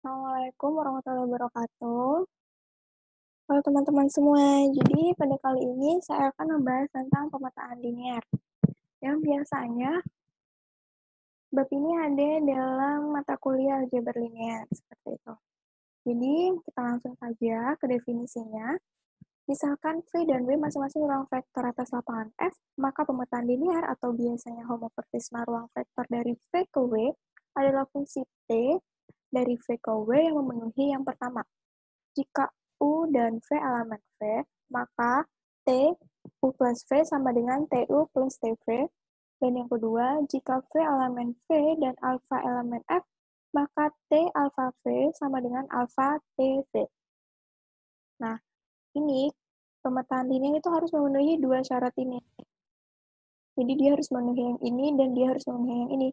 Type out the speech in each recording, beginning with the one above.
Assalamualaikum warahmatullahi wabarakatuh. Halo teman-teman semua, jadi pada kali ini saya akan membahas tentang pemetaan linear. Yang biasanya, bab ini ada dalam mata kuliah aljabar linear, seperti itu. Jadi, kita langsung saja ke definisinya. Misalkan V dan W masing-masing ruang vektor atas lapangan F, maka pemetaan linear atau biasanya homopertisma ruang vektor dari V ke W adalah fungsi T dari V ke W yang memenuhi yang pertama. Jika U dan V elemen V, maka T U plus V sama dengan TU plus TV. Dan yang kedua, jika V elemen V dan alfa elemen F, maka T alfa V sama dengan alfa TV. Nah, ini pemetaan linear itu harus memenuhi dua syarat ini. Jadi dia harus memenuhi yang ini dan dia harus memenuhi yang ini.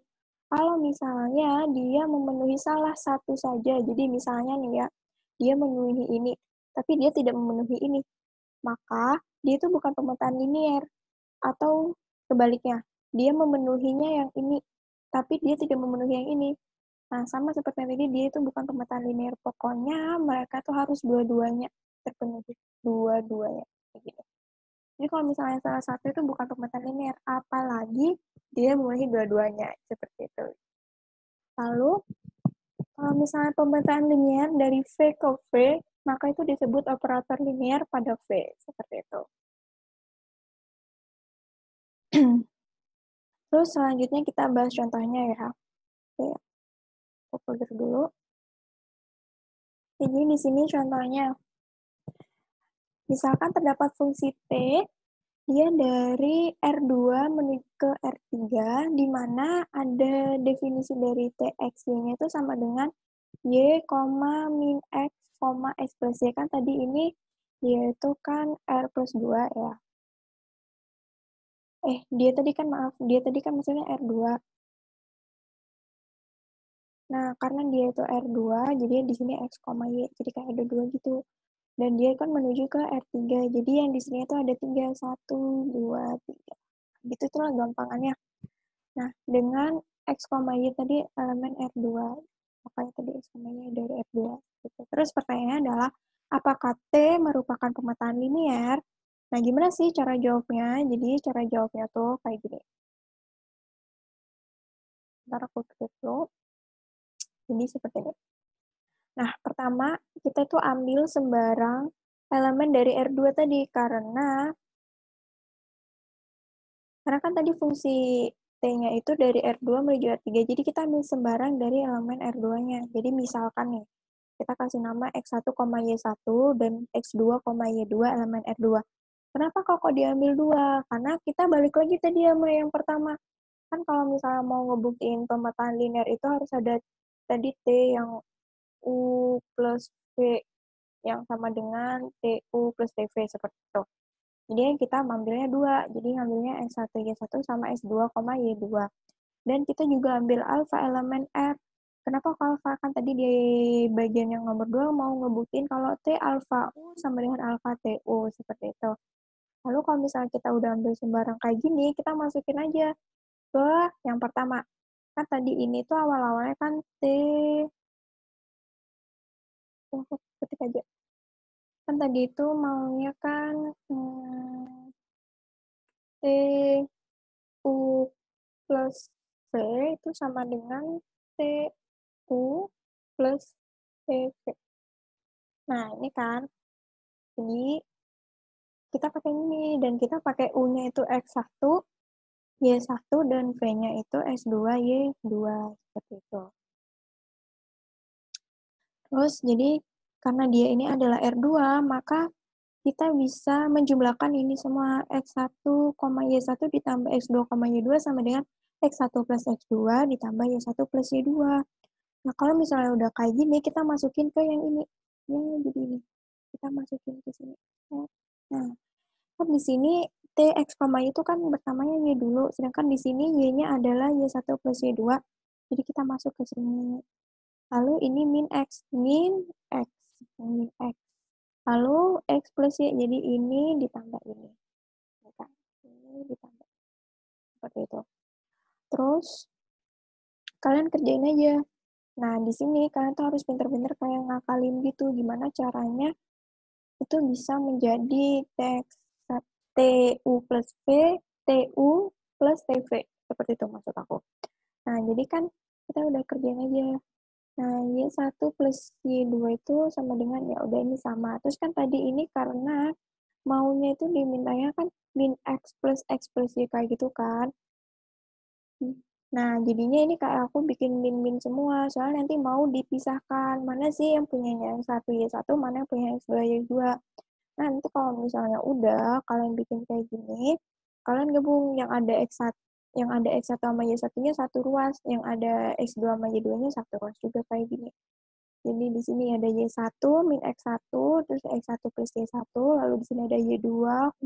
Kalau misalnya dia memenuhi salah satu saja, jadi misalnya nih ya, dia memenuhi ini, tapi dia tidak memenuhi ini, maka dia itu bukan pemetaan linear. Atau sebaliknya, dia memenuhinya yang ini, tapi dia tidak memenuhi yang ini. Nah, sama seperti yang tadi, dia itu bukan pemetaan linear. Pokoknya mereka tuh harus dua-duanya terpenuhi. Dua-duanya. Gitu. Jadi kalau misalnya salah satu itu bukan pemetaan linear, apalagi dia memenuhi dua-duanya. Seperti itu. Lalu, kalau misalnya pemetaan linear dari V ke V, maka itu disebut operator linear pada V. Seperti itu. Terus selanjutnya kita bahas contohnya ya. Oke, aku folder dulu. Jadi di sini contohnya, misalkan terdapat fungsi T, dia dari R2 menuju ke R3, di mana ada definisi dari TX-nya itu sama dengan Y, min X, X plus Y. Kan tadi ini yaitu kan R plus 2 ya. Dia tadi kan maksudnya R2. Nah, karena dia itu R2, jadi di sini X, Y, jadi kayak ada 2 gitu. Dan dia kan menuju ke R3, jadi yang di sini itu ada 3, 1, 2, 3. Gitu itulah gampangannya. Nah, dengan X, Y tadi elemen R2, makanya tadi X, Y dari R2. Gitu. Terus pertanyaannya adalah, apakah T merupakan pemetaan linear? Nah, gimana sih cara jawabnya? Jadi, cara jawabnya tuh kayak gini. Ntar aku tutup dulu. Jadi, seperti ini. Nah, pertama, kita tuh ambil sembarang elemen dari R2 tadi, karena kan tadi fungsi T-nya itu dari R2 menuju R3, jadi kita ambil sembarang dari elemen R2-nya. Jadi misalkan nih, kita kasih nama X1, Y1 dan X2, Y2 elemen R2. Kenapa kok diambil 2? Karena kita balik lagi tadi sama yang pertama. Kan kalau misalnya mau ngebuktiin pemetaan linear itu harus ada tadi T yang U plus V yang sama dengan TU plus TV seperti itu. Jadi kita ambilnya 2, jadi ngambilnya S1 Y1 sama S2, Y2. Dan kita juga ambil alfa elemen R. Kenapa alfa? Kan tadi di bagian yang nomor 2 mau ngebuktiin kalau T alfa U sama dengan alfa TU, seperti itu. Lalu kalau misalnya kita udah ambil sembarang kayak gini, kita masukin aja ke yang pertama. Kan tadi ini tuh awal-awalnya kan T, ketik aja. Kan tadi itu maunya kan T U plus V itu sama dengan TU plus TV. Nah, ini kan. Jadi, kita pakai ini. Dan kita pakai U-nya itu X1, Y1, dan V-nya itu S2, Y2. Seperti itu. Terus, jadi karena dia ini adalah R2, maka kita bisa menjumlahkan ini semua X1, Y1 ditambah X2, Y2 sama dengan X1 plus X2 ditambah Y1 plus Y2. Nah, kalau misalnya udah kayak gini, kita masukin ke yang ini. Jadi ini. Kita masukin ke sini. Nah, kan di sini T, X, Y itu kan pertamanya Y dulu. Sedangkan di sini Y-nya adalah Y1 plus Y2. Jadi kita masuk ke sini. Lalu ini min X. Min X. Min X. Lalu X plus Y. Jadi ini ditambah ini. Ini ditambah. Seperti itu. Terus, kalian kerjain aja. Nah, di sini kalian tuh harus pinter-pinter kayak ngakalin gitu, gimana caranya itu bisa menjadi teks TU plus V, TU plus TV. Seperti itu maksud aku. Nah, jadi kan kita udah kerjain aja. Nah, Y1 plus Y2 itu sama dengan, ya udah ini sama. Terus kan tadi ini karena maunya itu dimintanya kan min X plus Y kayak gitu kan. Nah, jadinya ini kayak aku bikin min-min semua, soalnya nanti mau dipisahkan. Mana sih yang punyanya yang satu Y1, mana yang punya X2 Y2. Nah, nanti kalau misalnya udah kalian bikin kayak gini, kalian gabung yang ada X1 sama Y1-nya satu ruas, yang ada X2 sama Y2-nya satu ruas juga kayak gini. Jadi di sini ada Y1 min X1, terus X1 plus Y1, lalu di sini ada Y2,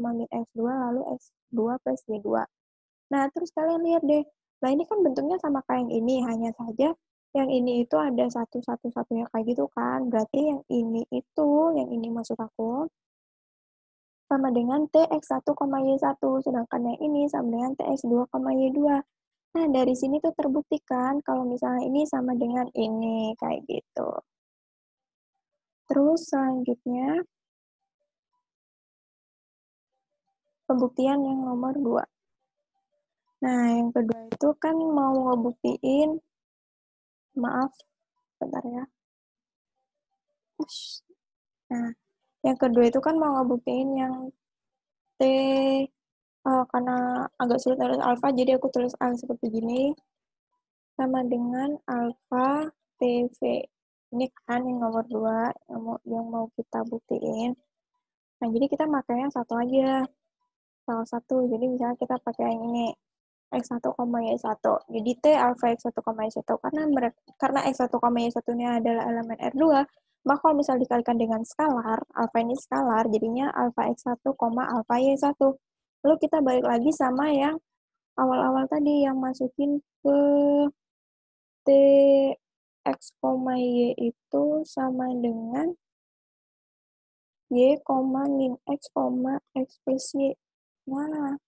min X2, lalu X2 plus Y2. Nah, terus kalian lihat deh. Nah, ini kan bentuknya sama kayak yang ini, hanya saja yang ini itu ada satu-satunya kayak gitu kan. Berarti yang ini maksud aku, sama dengan TX1, Y1, sedangkan yang ini sama dengan TX2, Y2. Nah, dari sini tuh terbuktikan kalau misalnya ini sama dengan ini, kayak gitu. Terus selanjutnya, pembuktian yang nomor 2. Nah, yang kedua itu kan mau ngebuktiin, maaf, bentar ya. Nah, yang kedua itu kan mau ngebuktiin yang T, karena agak sulit nulis alfa, jadi aku tulis A seperti gini, sama dengan alfa TV. Ini kan yang nomor 2, yang mau kita buktiin. Nah, jadi kita makanya satu aja, salah satu. Jadi misalnya kita pakai yang ini, X1, Y1. Jadi T alfa X1, Y1. Karena X1, Y1-nya adalah elemen R2, maka kalau misal dikalikan dengan skalar, alfa ini skalar, jadinya alfa X1, alfa Y1. Lalu kita balik lagi sama yang awal-awal tadi, yang masukin ke T X, Y itu sama dengan Y, min X, X plus Y. Nah,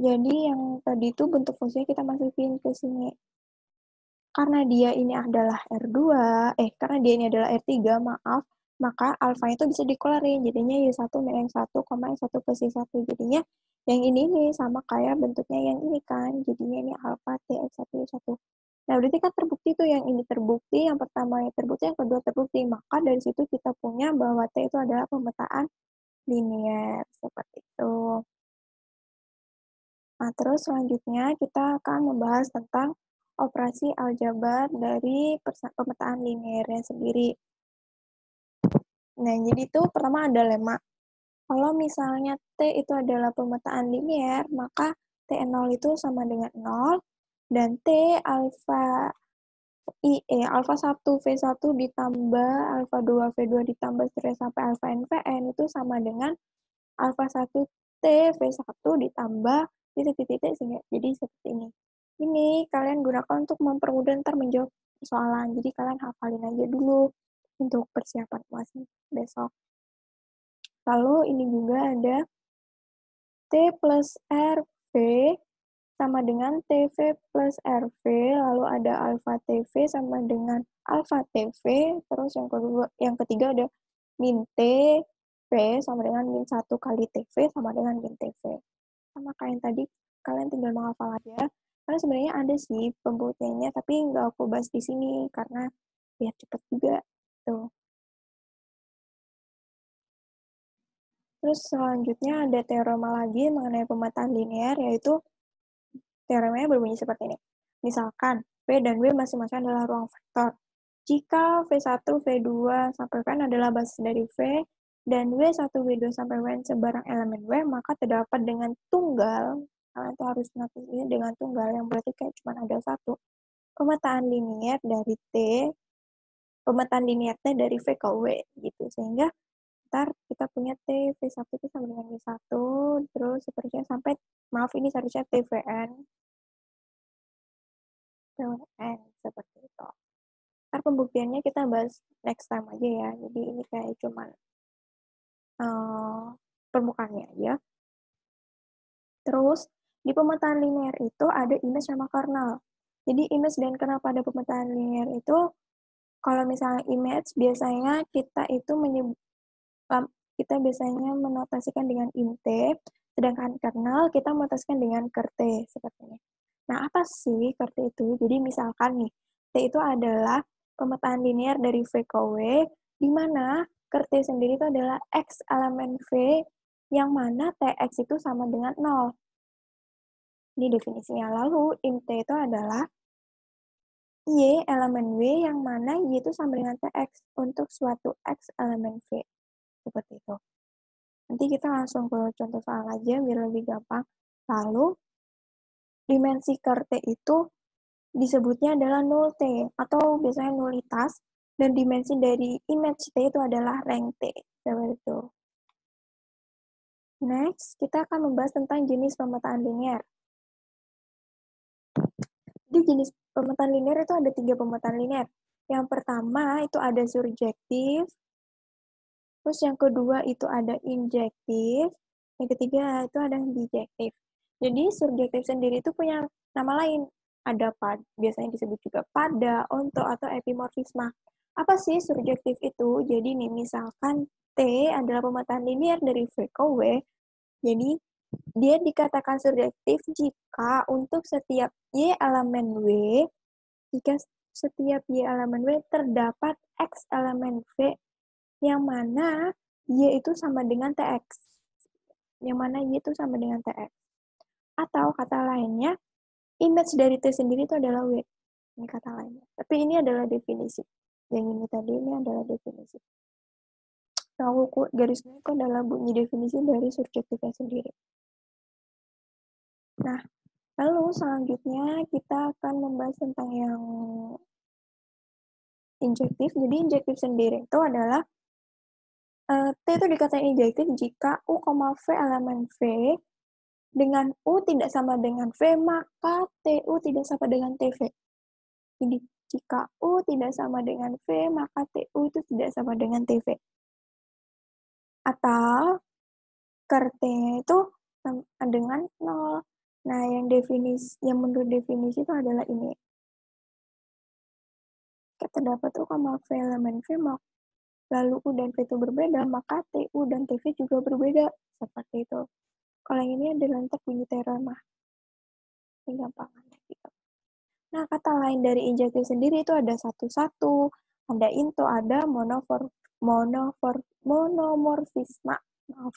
jadi yang tadi itu bentuk fungsinya kita masukin ke sini. Karena dia ini adalah karena dia ini adalah R3, maaf, maka alfa itu bisa dikeluarin. Jadinya Y1 min X1, Y1 plus Y1. Jadinya yang ini sama kayak bentuknya yang ini kan. Jadinya ini alfa T X1 Y1. Nah, berarti kan terbukti tuh yang ini terbukti, yang pertama terbukti, yang kedua terbukti. Maka dari situ kita punya bahwa T itu adalah pemetaan linier. Seperti itu. Nah, terus selanjutnya kita akan membahas tentang operasi aljabar dari pemetaan linearnya sendiri. Nah, jadi itu pertama ada lemma. Kalau misalnya T itu adalah pemetaan linear, maka T0 itu sama dengan 0, dan T alfa alfa 1 V1 ditambah alfa 2 V2 ditambah terus sampai alfa NVN itu sama dengan alfa 1 T V1 ditambah titik-titik sehingga jadi seperti ini. Ini kalian gunakan untuk mempermudah ntar menjawab persoalan. Jadi kalian hafalin aja dulu untuk persiapan UAS besok. Lalu ini juga ada T plus RV sama dengan TV plus RV, lalu ada alfa TV sama dengan alfa TV, terus yang ketiga ada min TV sama dengan min 1 kali TV sama dengan min TV. Sama kayak tadi, kalian tinggal menghafal aja. Karena sebenarnya ada sih pembuktiannya, tapi nggak aku bahas di sini karena biar cepet juga. Tuh. Terus selanjutnya ada teorema lagi mengenai pemetaan linear, yaitu teoremanya berbunyi seperti ini. Misalkan, V dan W masing-masing adalah ruang vektor. Jika V1, V2, sampai Vn adalah basis dari V, dan W1, W2, sampai Wn sebarang elemen W, maka terdapat dengan tunggal, kalian itu harus ngatur ini dengan tunggal, yang berarti kayak cuma ada satu, pemetaan linear dari T, pemetaan linear T dari V ke W, gitu. Sehingga ntar kita punya T, V1 itu sama dengan W1, terus seterusnya sampai, maaf ini seharusnya TVN, seperti itu. Ntar pembuktiannya kita bahas next time aja ya. Jadi ini kayak cuman permukaannya aja. Terus di pemetaan linear itu ada image sama kernel. Jadi image dan kenapa ada pemetaan linear itu, kalau misalnya image biasanya kita biasanya menotasikan dengan int, sedangkan kernel kita menotasikan dengan kert, seperti ini. Nah, apa sih kert itu? Jadi misalkan nih, T itu adalah pemetaan linear dari V ke W, di mana kert sendiri itu adalah X elemen V, yang mana Tx itu sama dengan 0. Ini definisinya. Lalu, int itu adalah Y elemen W, yang mana Y itu sama dengan Tx untuk suatu X elemen V. Seperti itu. Nanti kita langsung ke contoh soal aja biar lebih gampang. Lalu, dimensi kert itu disebutnya adalah null T, atau biasanya nullitas, dan dimensi dari image T itu adalah rank T. Seperti itu. Next, kita akan membahas tentang jenis pemetaan linear. Di jenis pemetaan linear itu ada 3 pemetaan linear. Yang pertama itu ada surjektif, terus yang kedua itu ada injektif, yang ketiga itu ada bijektif. Jadi surjektif sendiri itu punya nama lain. Ada biasanya disebut juga pada, onto, atau epimorfisma. Apa sih surjektif itu? Jadi nih, misalkan T adalah pemetaan linear dari V ke W, jadi dia dikatakan surjektif jika untuk setiap Y elemen W, jika setiap Y elemen W terdapat X elemen V yang mana Y itu sama dengan Tx. Yang mana Y itu sama dengan Tx. Atau kata lainnya, image dari T sendiri itu adalah W. Ini kata lainnya. Tapi ini adalah definisi. Yang ini tadi ini adalah definisi. Nah, garisnya itu adalah bunyi definisi dari surjektifnya sendiri. Nah, lalu selanjutnya kita akan membahas tentang yang injektif. Jadi injektif sendiri itu adalah T itu dikatakan injektif jika U, V elemen V dengan U tidak sama dengan V, maka TU tidak sama dengan TV. Jadi, jika U tidak sama dengan V, maka TU itu tidak sama dengan TV. Atau kert-nya itu dengan 0. Nah, yang menurut definisi itu adalah ini. Terdapat U, V elemen V, lalu U dan V itu berbeda, maka TU dan TV juga berbeda. Seperti itu. Kalau yang ini adalah untuk bunyi teorema. Ini gampangan. Nah, kata lain dari injektif sendiri itu ada satu-satu, ada into, ada monomorfisma. Maaf.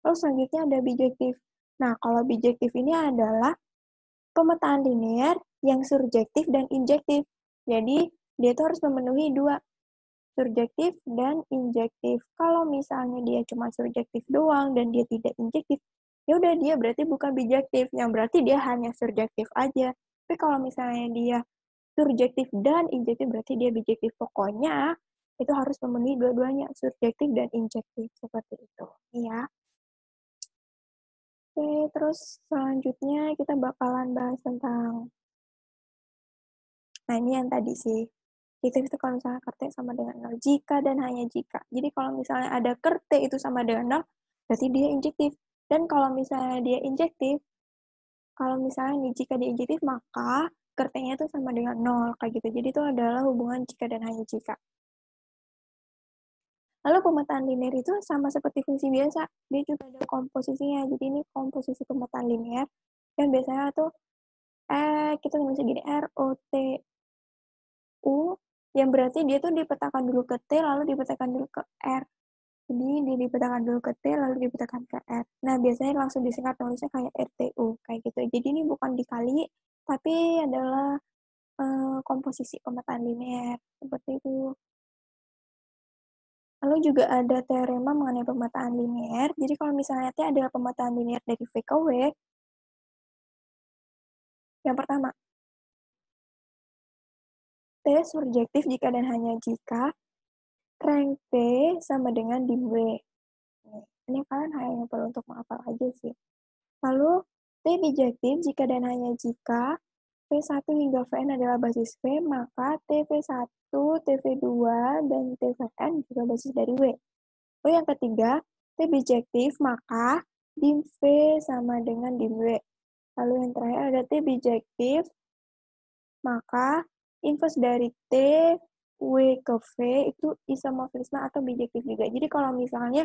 Terus selanjutnya ada bijektif. Nah, kalau bijektif ini adalah pemetaan linear yang surjektif dan injektif. Jadi, dia itu harus memenuhi 2, surjektif dan injektif. Kalau misalnya dia cuma surjektif doang dan dia tidak injektif, ya udah dia berarti bukan bijektif, yang berarti dia hanya surjektif aja. Tapi kalau misalnya dia surjektif dan injektif, berarti dia bijektif. Pokoknya itu harus memenuhi dua-duanya, surjektif dan injektif, seperti itu. Ya. Oke, terus selanjutnya kita bakalan bahas tentang, nah ini yang tadi sih, itu kalau misalnya kert sama dengan 0, jika dan hanya jika. Jadi kalau misalnya ada kert itu sama dengan 0, berarti dia injektif. Dan kalau misalnya dia injektif, kalau misalnya jika dia injektif, maka kertnya itu sama dengan 0, kayak gitu. Jadi itu adalah hubungan jika dan hanya jika. Lalu pemetaan linear itu sama seperti fungsi biasa, dia juga ada komposisinya. Jadi ini komposisi pemetaan linear, dan biasanya tuh kita nulis gini, ROTU, yang berarti dia tuh dipetakan dulu ke T, lalu dipetakan dulu ke R. Jadi dia dipetakan dulu ke T, lalu dipetakan ke R. Nah, biasanya langsung disingkat nulisnya kayak RTU, kayak gitu. Jadi ini bukan dikali, tapi adalah komposisi pemetaan linear, seperti itu. Lalu juga ada teorema mengenai pemetaan linear. Jadi kalau misalnya T adalah pemetaan linear dari V ke W, yang pertama, T surjektif jika dan hanya jika rank T sama dengan dim W. Ini kalian hanya perlu untuk menghafal aja sih. Lalu, T bijektif jika dan hanya jika V1 hingga Vn adalah basis V, maka TV1, TV2, dan TVn juga basis dari W. Lalu yang ketiga, T bijektif, maka dim V sama dengan dim W. Lalu yang terakhir ada T bijektif maka inverse dari T, W ke V itu isomorfisme atau bijektif juga. Jadi kalau misalnya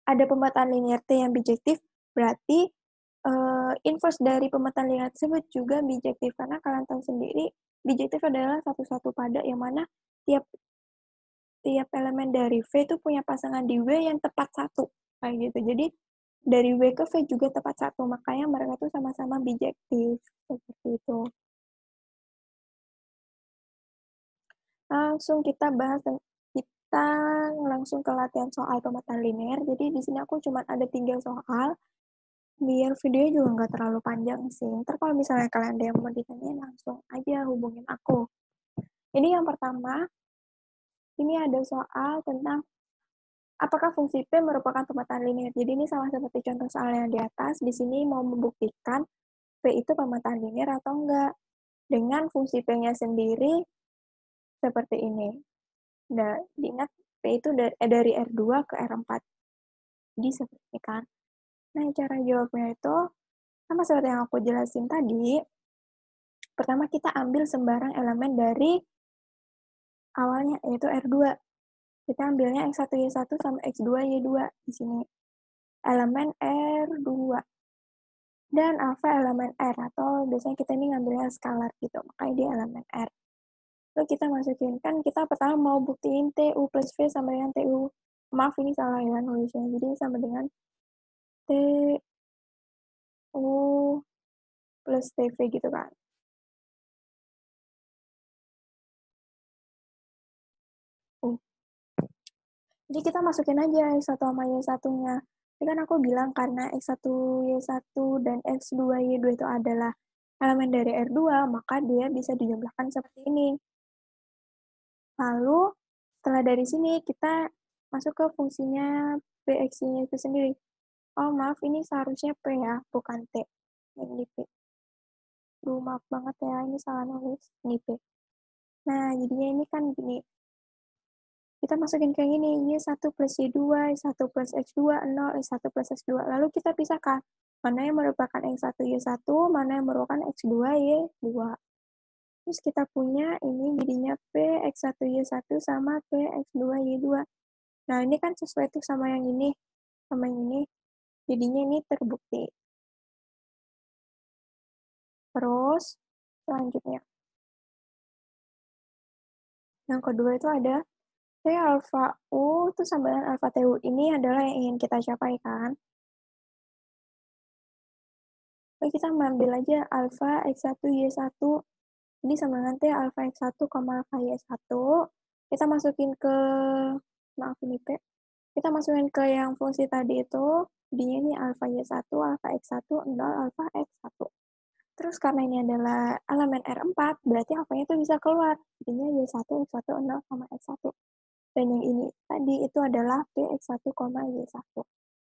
ada pemetaan linear T yang bijektif, berarti inverse dari pemetaan linear tersebut juga bijektif. Karena kalian tahu sendiri, bijektif adalah satu-satu pada yang mana tiap elemen dari V itu punya pasangan di W yang tepat satu. Kayak gitu. Jadi, dari W ke V juga tepat satu. Makanya mereka tuh sama-sama bijektif. Seperti itu. Langsung kita bahas kita langsung ke latihan soal pemetaan linear. Jadi di sini aku cuma ada 3 soal. Biar videonya juga nggak terlalu panjang sih. Ntar kalau misalnya kalian ada yang mau ditanyain, langsung aja hubungin aku. Ini yang pertama, ini ada soal tentang apakah fungsi P merupakan pemetaan linear. Jadi ini sama seperti contoh soal yang di atas. Di sini mau membuktikan P itu pemetaan linear atau enggak. Dengan fungsi P-nya sendiri seperti ini. Nah, diingat P itu dari R2 ke R4. Jadi seperti ini kan. Nah, cara jawabnya itu sama seperti yang aku jelasin tadi. Pertama kita ambil sembarang elemen dari awalnya, yaitu R2. Kita ambilnya X1Y1 sama X2Y2 di sini. Elemen R2. Dan alpha elemen R, atau biasanya kita ini ngambilnya skalar gitu, makanya dia elemen R. Lalu kita masukin, kan kita pertama mau buktiin TU plus V sama dengan TU. Maaf, ini salah ya nulisnya. Jadi sama dengan TU plus TV gitu kan. Jadi kita masukin aja X1 sama Y1-nya. Ini kan aku bilang karena X1Y1 dan X2Y2 itu adalah elemen dari R2, maka dia bisa dijumlahkan seperti ini. Lalu, setelah dari sini, kita masuk ke fungsinya PX-nya itu sendiri. Oh, maaf, ini seharusnya P ya, bukan T. Ini P. Duh, maaf banget ya, ini salah nulis. Ini P. Nah, jadinya ini kan gini. Kita masukin kayak gini, Y1 plus Y2, Y1 plus X2, 0, Y1 plus X2. Lalu kita pisahkan, mana yang merupakan X1, Y1, mana yang merupakan X2, Y2. Terus kita punya ini jadinya P X1, Y1 sama P X2, Y2. Nah, ini kan sesuai tuh sama yang ini, sama yang ini. Jadinya ini terbukti. Terus, selanjutnya. Yang kedua itu ada T alpha U itu sama dengan alpha TU. Ini adalah yang ingin kita capai kan. Oke, kita mengambil aja alpha X1, Y1. Ini sama dengan T alpha X1, alpha Y1. Kita masukin ke, maaf ini P. Kita masukin ke yang fungsi tadi itu. Jadinya ini alpha Y1, alpha X1, 0, alpha X1. Terus karena ini adalah elemen R4, berarti alfanya itu bisa keluar. Jadinya Y1, X1, 0, sama X1. Dan yang ini tadi itu adalah P X1, Y1.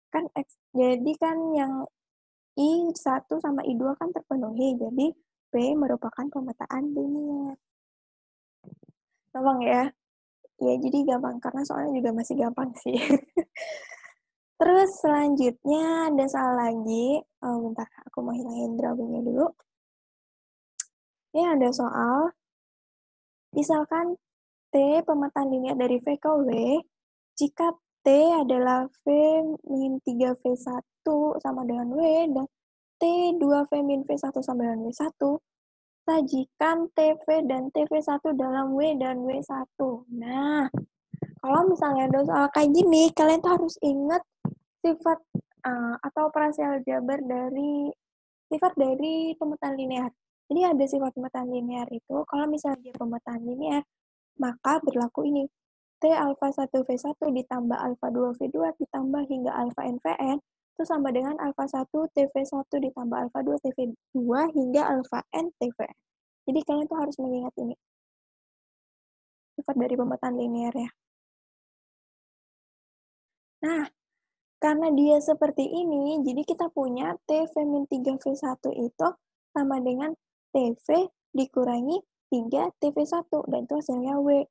Kan X, jadi kan yang I1 sama I2 kan terpenuhi, jadi P merupakan pemetaan linear. Gampang ya? Ya, jadi gampang, karena soalnya juga masih gampang sih. Terus selanjutnya ada soal lagi. Oh, bentar, aku mau hilangin drawingnya dulu. Ini ada soal, misalkan T pemetaan linear dari V ke W, jika T adalah V min 3V1 sama dengan W, dan T 2V min V1 sama dengan W1, sajikan TV dan TV1 dalam W dan W1. Nah, kalau misalnya ada soal kayak gini, kalian tuh harus ingat sifat atau operasi aljabar dari sifat dari pemetaan linear. Jadi ada sifat pemetaan linear itu, kalau misalnya dia pemetaan linear, maka berlaku ini. T alpha 1V1 ditambah alpha 2V2 ditambah hingga alpha NVN itu sama dengan alpha 1 TV1 ditambah alpha 2 TV2 hingga alpha N TVN. Jadi kalian tuh harus mengingat ini. Sifat dari pemetaan linear ya. Nah, karena dia seperti ini, jadi kita punya TV min 3V1 itu sama dengan TV dikurangi 3 TV1, dan itu hasilnya W.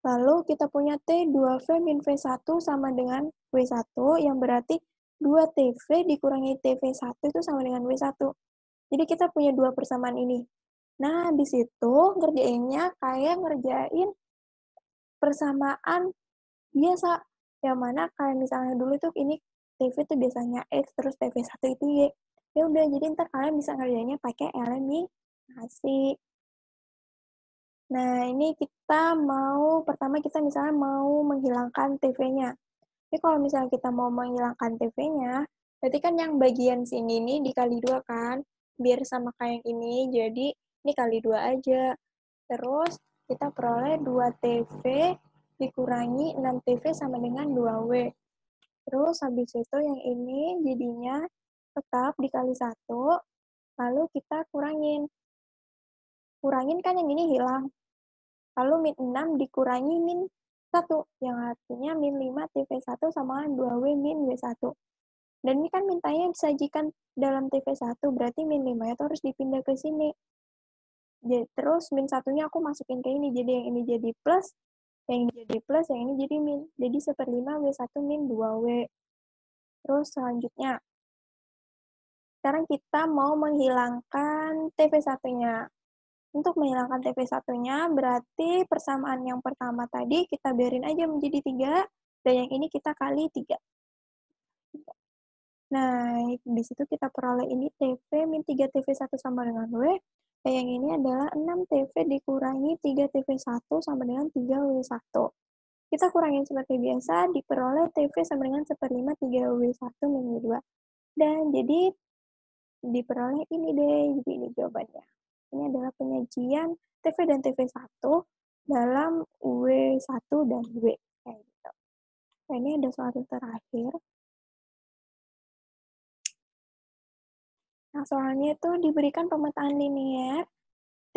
Lalu kita punya T2V min V1 sama dengan W1, yang berarti 2TV dikurangi TV1 itu sama dengan W1. Jadi kita punya dua persamaan ini. Nah, di situ ngerjainnya kayak ngerjain persamaan biasa, yang mana kayak misalnya dulu tuh ini TV tuh biasanya X, terus TV1 itu Y. Ya udah, jadi ntar kalian bisa ngerjainnya pakai eliminasi. Nah, ini pertama kita misalnya mau menghilangkan TV-nya. Jadi kalau misalnya kita mau menghilangkan TV-nya, berarti kan yang bagian sini nih dikali 2 kan, biar sama kayak yang ini, jadi ini kali 2 aja. Terus kita peroleh 2 TV dikurangi 6 TV sama dengan 2W. Terus habis itu yang ini jadinya tetap dikali 1, lalu kita kurangin. Kurangin kan yang ini hilang. Lalu min 6 dikurangi min 1, yang artinya min 5 TV1 sama 2W min W1. Dan ini kan mintanya disajikan dalam TV1, berarti min 5 itu harus dipindah ke sini. Jadi, terus min 1-nya aku masukin ke ini, jadi yang ini jadi plus, yang ini jadi plus, yang ini jadi min. Jadi 1/5 W1 min 2W. Terus selanjutnya, sekarang kita mau menghilangkan TV1-nya. Untuk menghilangkan TV1-nya, berarti persamaan yang pertama tadi kita biarin aja menjadi 3, dan yang ini kita kali 3. Nah, di situ kita peroleh ini TV min 3 TV1 sama dengan W, dan yang ini adalah 6 TV dikurangi 3 TV1 sama dengan 3 W1. Kita kurangin seperti biasa, diperoleh TV sama dengan 1/5 3W1 min W2. Dan jadi diperoleh ini deh, jadi ini jawabannya. Ini adalah penyajian TV dan TV1 dalam W1 dan W. Kayak gitu. Nah, ini ada soal terakhir. Nah, soalnya itu diberikan pemetaan linier T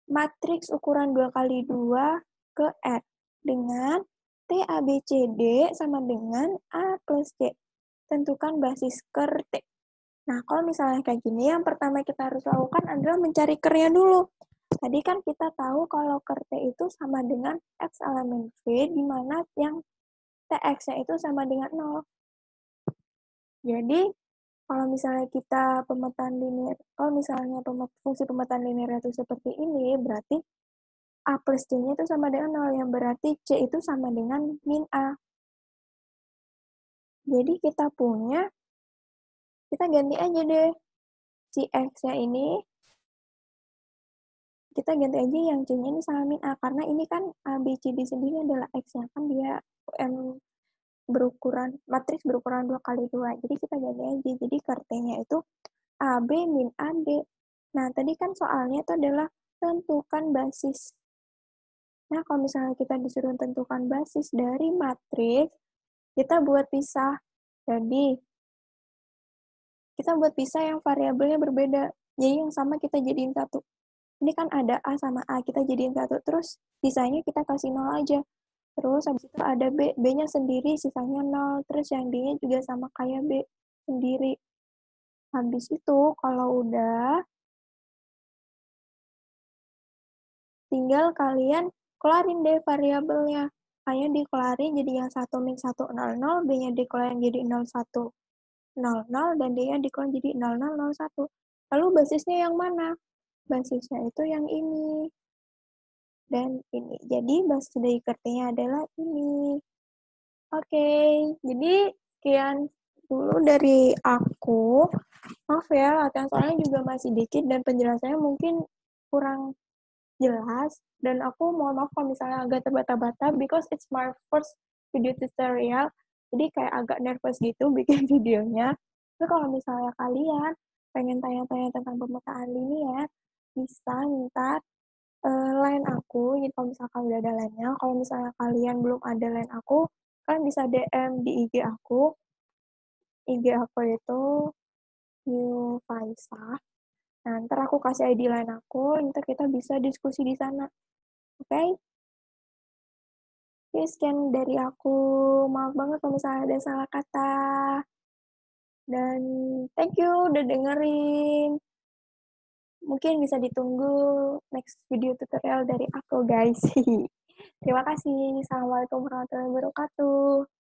matriks ukuran 2 kali 2 ke R dengan T A B C D sama dengan A plus C. Tentukan basis ker T. Nah, kalau misalnya kayak gini, yang pertama kita harus lakukan adalah mencari kernya dulu. Tadi kan kita tahu kalau ker T itu sama dengan X elemen V, di mana yang TX-nya itu sama dengan 0. Jadi, kalau misalnya kita pemetaan linear, kalau misalnya fungsi pemetaan linear itu seperti ini, berarti A plus C-nya itu sama dengan 0, yang berarti C itu sama dengan min A. Jadi kita ganti aja deh si X-nya ini, kita ganti aja yang C-nya ini sama min A, karena ini kan A, B, C, D sendiri adalah X-nya, kan dia matriks berukuran 2 kali 2, jadi kita ganti aja, jadi ker-T-nya itu AB min AB. Nah, tadi kan soalnya itu adalah tentukan basis. Nah, kalau misalnya kita disuruh tentukan basis dari matriks, kita buat pisah. Jadi, kita buat pisah yang variabelnya berbeda. Jadi, yang sama kita jadiin 1. Ini kan ada A sama A, kita jadiin 1. Terus, sisanya kita kasih 0 aja. Terus, habis itu ada B. B-nya sendiri, sisanya 0. Terus, yang D-nya juga sama kayak B sendiri. Habis itu, kalau udah, tinggal kalian kelarin deh variabelnya. Kalian dikelarin jadi yang 1 min 1, 0, B-nya dikelarin jadi 0, 1, 0, dan D-nya dikelarin jadi 0, 0, 0, 1. Lalu basisnya yang mana? Basisnya itu yang ini. Dan ini. Jadi basis dari kertinya adalah ini. Oke, jadi sekian dulu dari aku. Maaf ya, latihan soalnya juga masih dikit dan penjelasannya mungkin kurang jelas, dan aku mohon maaf kalau misalnya agak terbata-bata because it's my first video tutorial, jadi kayak agak nervous gitu bikin videonya. Tapi kalau misalnya kalian pengen tanya-tanya tentang pemetaan linear, bisa minta line aku, jadi kalau misalkan udah ada line-nya, kalau misalnya kalian belum ada line aku, kalian bisa DM di IG aku. IG aku itu Yufaisa. Nah, ntar aku kasih ID line aku, ntar kita bisa diskusi di sana. Oke? Okay? Oke, sekian dari aku. Maaf banget kalau misalnya ada salah kata. Dan thank you udah dengerin. Mungkin bisa ditunggu next video tutorial dari aku, guys. Terima kasih. Assalamualaikum warahmatullahi wabarakatuh.